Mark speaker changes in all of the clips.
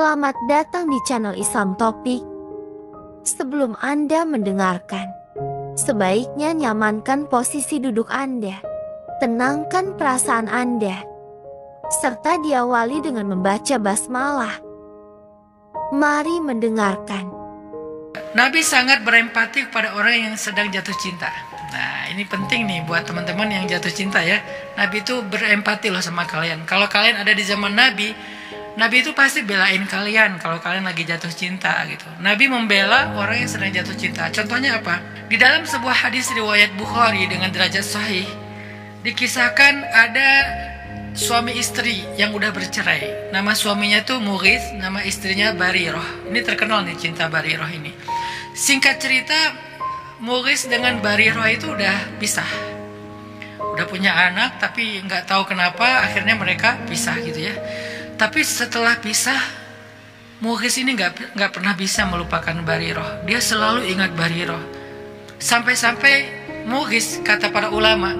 Speaker 1: Selamat datang di channel Islam Topik. Sebelum Anda mendengarkan, sebaiknya nyamankan posisi duduk Anda, tenangkan perasaan Anda, serta diawali dengan membaca basmalah. Mari mendengarkan.
Speaker 2: Nabi sangat berempati kepada orang yang sedang jatuh cinta. Nah, ini penting nih buat teman-teman yang jatuh cinta ya. Nabi itu berempati loh sama kalian. Kalau kalian ada di zaman Nabi itu pasti belain kalian kalau kalian lagi jatuh cinta gitu. Nabi membela orang yang sedang jatuh cinta. Contohnya apa? Di dalam sebuah hadis riwayat Bukhari dengan derajat sahih, dikisahkan ada suami istri yang udah bercerai. Nama suaminya tuh Mughith, nama istrinya Barirah. Ini terkenal nih cinta Barirah ini. Singkat cerita, Mughith dengan Barirah itu udah pisah. Udah punya anak tapi nggak tahu kenapa akhirnya mereka pisah gitu ya. Tapi setelah pisah, Mughith ini nggak pernah bisa melupakan Barirah. Dia selalu ingat Barirah. Sampai-sampai Mughith, kata para ulama,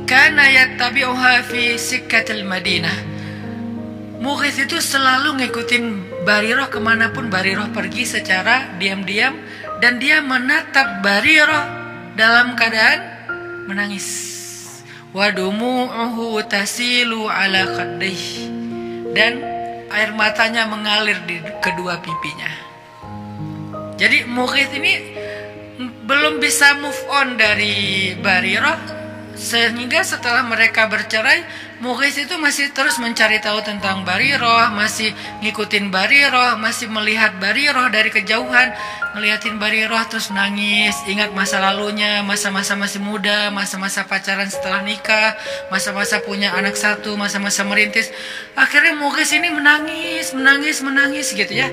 Speaker 2: kana yattabi'uha fi sikkatil Madinah. Mughith itu selalu ngikutin Barirah kemanapun Barirah pergi secara diam-diam, dan dia menatap Barirah dalam keadaan menangis. Wa dumu'uhu tasilu ala khaddih. Dan air matanya mengalir di kedua pipinya. Jadi Mughith ini belum bisa move on dari Barirah, sehingga setelah mereka bercerai, Mughith itu masih terus mencari tahu tentang Barirah, masih ngikutin Barirah, masih melihat Barirah dari kejauhan, ngeliatin Barirah terus nangis, ingat masa lalunya, masa-masa masih muda, masa-masa pacaran setelah nikah, masa-masa punya anak satu, masa-masa merintis. Akhirnya Mughith ini menangis gitu ya.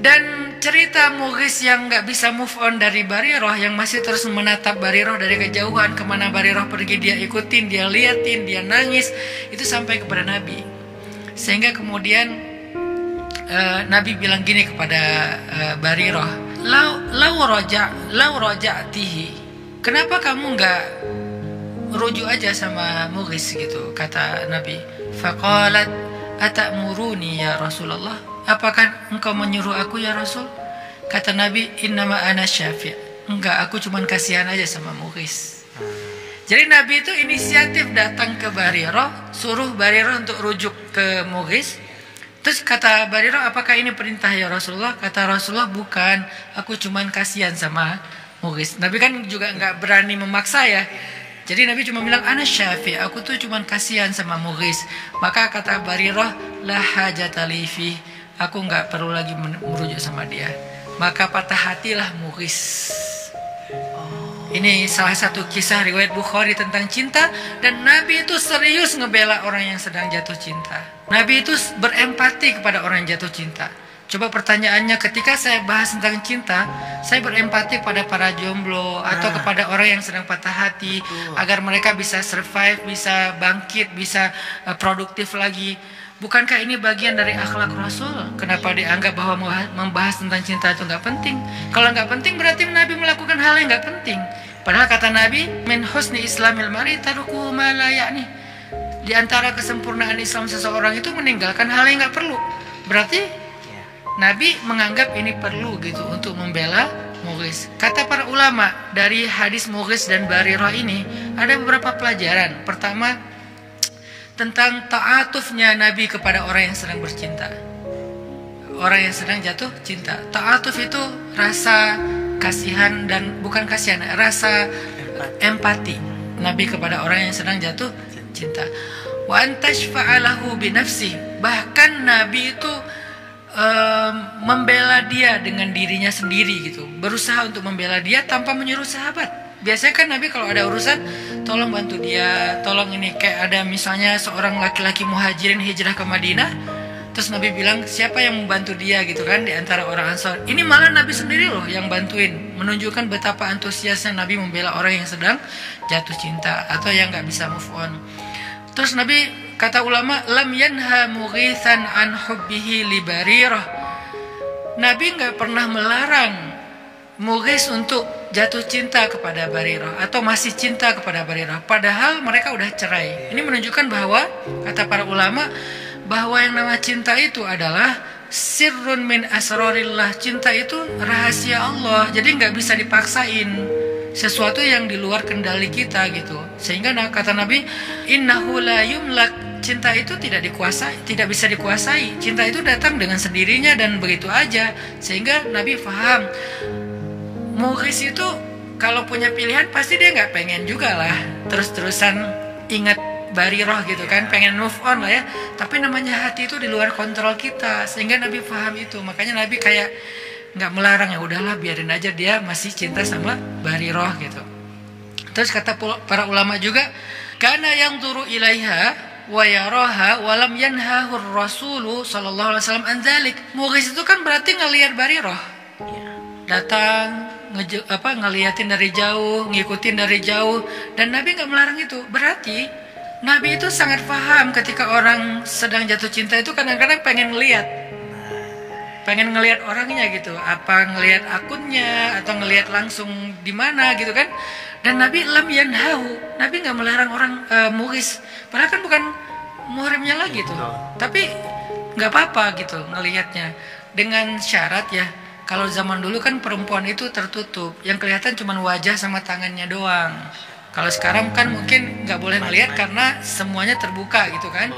Speaker 2: Dan cerita Mughith yang gak bisa move on dari Barirah, yang masih terus menatap Barirah dari kejauhan, kemana Barirah pergi dia ikutin, dia liatin, dia nangis, itu sampai kepada Nabi. Sehingga kemudian Nabi bilang gini kepada Barirah, lau raja'tihi, kenapa kamu gak rujuk aja sama Mughith gitu, kata Nabi. Faqalat atamuruni ya Rasulullah, apakah engkau menyuruh aku ya Rasul? Kata Nabi, innama ana syafi'. Enggak, aku cuman kasihan aja sama Mughith. Jadi Nabi itu inisiatif datang ke Barirah, suruh Barirah untuk rujuk ke Mughith. Terus kata Barirah, apakah ini perintah ya Rasulullah? Kata Rasulullah, bukan, aku cuman kasihan sama Mughith. Nabi kan juga enggak berani memaksa ya. Jadi Nabi cuma bilang, ana syafi', aku tuh cuman kasihan sama Mughith. Maka kata Barirah, la hajatali fi, aku nggak perlu lagi merujuk sama dia. Maka patah hatilah Mughith. Ini salah satu kisah riwayat Bukhari tentang cinta. Dan Nabi itu serius ngebela orang yang sedang jatuh cinta. Nabi itu berempati kepada orang yang jatuh cinta. Coba pertanyaannya, ketika saya bahas tentang cinta, saya berempati kepada para jomblo atau kepada orang yang sedang patah hati, agar mereka bisa survive, bisa bangkit, bisa produktif lagi. Bukankah ini bagian dari akhlak Rasul? Kenapa dianggap bahwa membahas tentang cinta itu nggak penting? Kalau nggak penting berarti Nabi melakukan hal yang nggak penting. Padahal kata Nabi, min husni islamil mar'i tarukuhu ma la ya'ni. Di antara kesempurnaan Islam seseorang itu meninggalkan hal yang nggak perlu. Berarti Nabi menganggap ini perlu gitu untuk membela Mughith. Kata para ulama, dari hadis Mughith dan Barirah ini ada beberapa pelajaran. Pertama, tentang ta'atufnya Nabi kepada orang yang sedang bercinta, orang yang sedang jatuh cinta. Ta'atuf itu rasa kasihan, dan bukan kasihan, rasa empati Nabi kepada orang yang sedang jatuh cinta. Wa antashfa'alahu binafsi, bahkan Nabi itu membela dia dengan dirinya sendiri gitu, berusaha untuk membela dia tanpa menyuruh sahabat. Biasanya kan Nabi kalau ada urusan, tolong bantu dia, tolong ini, kayak ada misalnya seorang laki-laki muhajirin hijrah ke Madinah, terus Nabi bilang siapa yang membantu dia gitu kan di antara orang Ansar. Ini malah Nabi sendiri loh yang bantuin, menunjukkan betapa antusiasnya Nabi membela orang yang sedang jatuh cinta atau yang nggak bisa move on. Terus Nabi, kata ulama, lam yanha Mughithan an hubbihi li Barirah. Nabi nggak pernah melarang Mughith untuk jatuh cinta kepada Barirah atau masih cinta kepada Barirah, padahal mereka udah cerai. Ini menunjukkan bahwa, kata para ulama, bahwa yang nama cinta itu adalah sirrun min asrarillah. Cinta itu rahasia Allah, jadi nggak bisa dipaksain, sesuatu yang di luar kendali kita gitu. Sehingga kata Nabi, innahu la yumlak. Cinta itu tidak dikuasai, tidak bisa dikuasai. Cinta itu datang dengan sendirinya dan begitu aja. Sehingga Nabi faham, mukhlis itu kalau punya pilihan pasti dia nggak pengen juga lah terus-terusan ingat Bariroh gitu kan, pengen move on lah ya. Tapi namanya hati itu di luar kontrol kita, sehingga Nabi paham itu. Makanya Nabi kayak nggak melarang, ya udahlah biarin aja dia masih cinta sama Bariroh gitu. Terus kata para ulama juga, karena yang turu ilaiha wa yaraha walam yanhahur rasulu sallallahu alaihi wasallam an dzalik. Mughis itu kan berarti ngelihat Bariroh, datang ngeliatin dari jauh, ngikutin dari jauh, dan Nabi nggak melarang itu. Berarti Nabi itu sangat paham ketika orang sedang jatuh cinta itu kadang-kadang pengen ngelihat orangnya gitu, apa ngelihat akunnya atau ngelihat langsung di mana gitu kan. Dan Nabi lam yanhahu, Nabi nggak melarang orang mughis, padahal kan bukan muhrimnya lagi tuh, tapi nggak apa-apa gitu ngelihatnya, dengan syarat ya. Kalau zaman dulu kan perempuan itu tertutup, yang kelihatan cuma wajah sama tangannya doang. Kalau sekarang kan mungkin nggak boleh melihat karena semuanya terbuka gitu kan.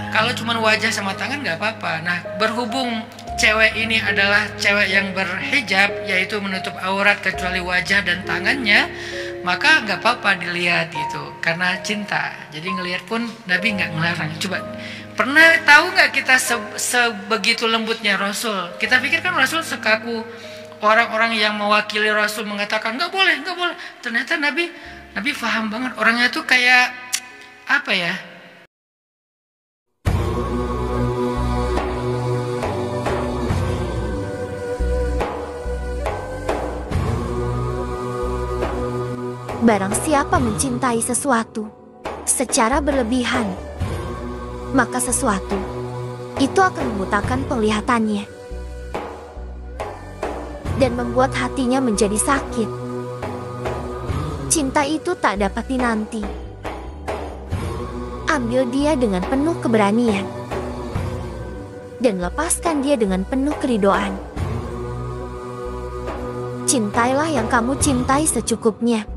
Speaker 2: Kalau cuma wajah sama tangan nggak apa-apa. Nah, berhubung cewek ini adalah cewek yang berhijab, yaitu menutup aurat kecuali wajah dan tangannya, maka nggak apa-apa dilihat gitu, karena cinta. Jadi ngelihat pun Nabi nggak ngelarang. Coba, pernah tahu nggak kita sebegitu lembutnya Rasul? Kita pikir kan Rasul sekaku orang-orang yang mewakili Rasul mengatakan nggak boleh, nggak boleh. Ternyata Nabi paham banget, orangnya tuh kayak apa ya?
Speaker 1: Barang siapa mencintai sesuatu secara berlebihan, maka sesuatu itu akan membutakan penglihatannya dan membuat hatinya menjadi sakit. Cinta itu tak dapat dinanti. Ambil dia dengan penuh keberanian dan lepaskan dia dengan penuh keridoan. Cintailah yang kamu cintai secukupnya,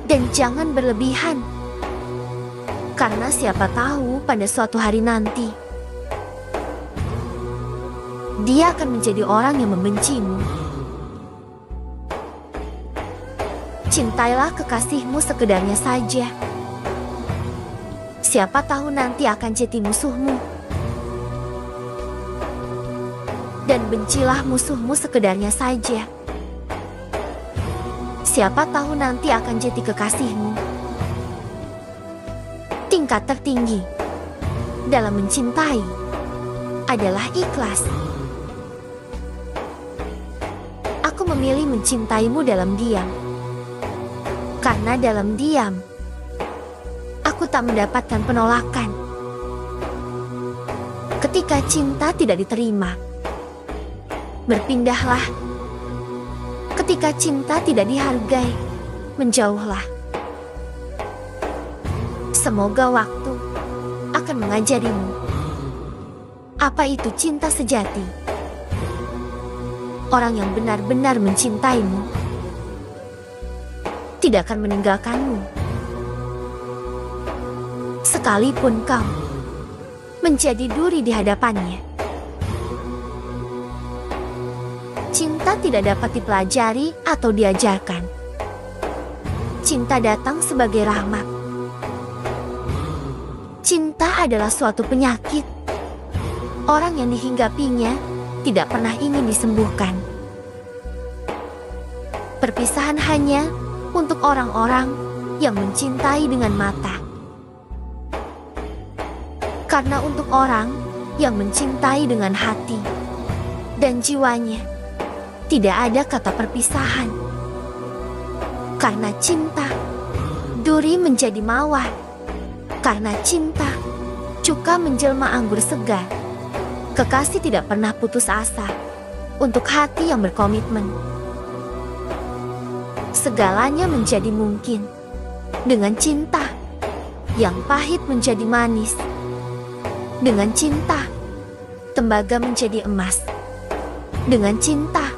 Speaker 1: dan jangan berlebihan, karena siapa tahu pada suatu hari nanti dia akan menjadi orang yang membencimu. Cintailah kekasihmu sekedarnya saja. Siapa tahu nanti akan jadi musuhmu. Dan bencilah musuhmu sekedarnya saja. Siapa tahu nanti akan jadi kekasihmu. Tingkat tertinggi dalam mencintai adalah ikhlas. Aku memilih mencintaimu dalam diam. Karena dalam diam, aku tak mendapatkan penolakan. Ketika cinta tidak diterima, berpindahlah. Ketika cinta tidak dihargai, menjauhlah. Semoga waktu akan mengajarimu apa itu cinta sejati. Orang yang benar-benar mencintaimu tidak akan meninggalkanmu, sekalipun kau menjadi duri di hadapannya. Cinta tidak dapat dipelajari atau diajarkan. Cinta datang sebagai rahmat. Cinta adalah suatu penyakit. Orang yang dihinggapinya tidak pernah ingin disembuhkan. Perpisahan hanya untuk orang-orang yang mencintai dengan mata. Karena untuk orang yang mencintai dengan hati dan jiwanya, tidak ada kata perpisahan. Karena cinta, duri menjadi mawar. Karena cinta, cuka menjelma anggur segar. Kekasih tidak pernah putus asa untuk hati yang berkomitmen. Segalanya menjadi mungkin dengan cinta. Yang pahit menjadi manis dengan cinta. tembaga menjadi emas. Dengan cinta,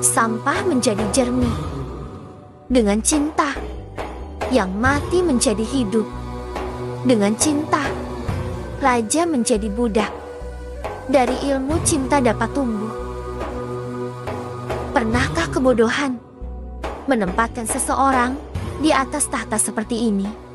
Speaker 1: sampah menjadi jernih. Dengan cinta, yang mati menjadi hidup. Dengan cinta, raja menjadi budak. Dari ilmu cinta dapat tumbuh. Pernahkah kebodohan menempatkan seseorang di atas tahta seperti ini?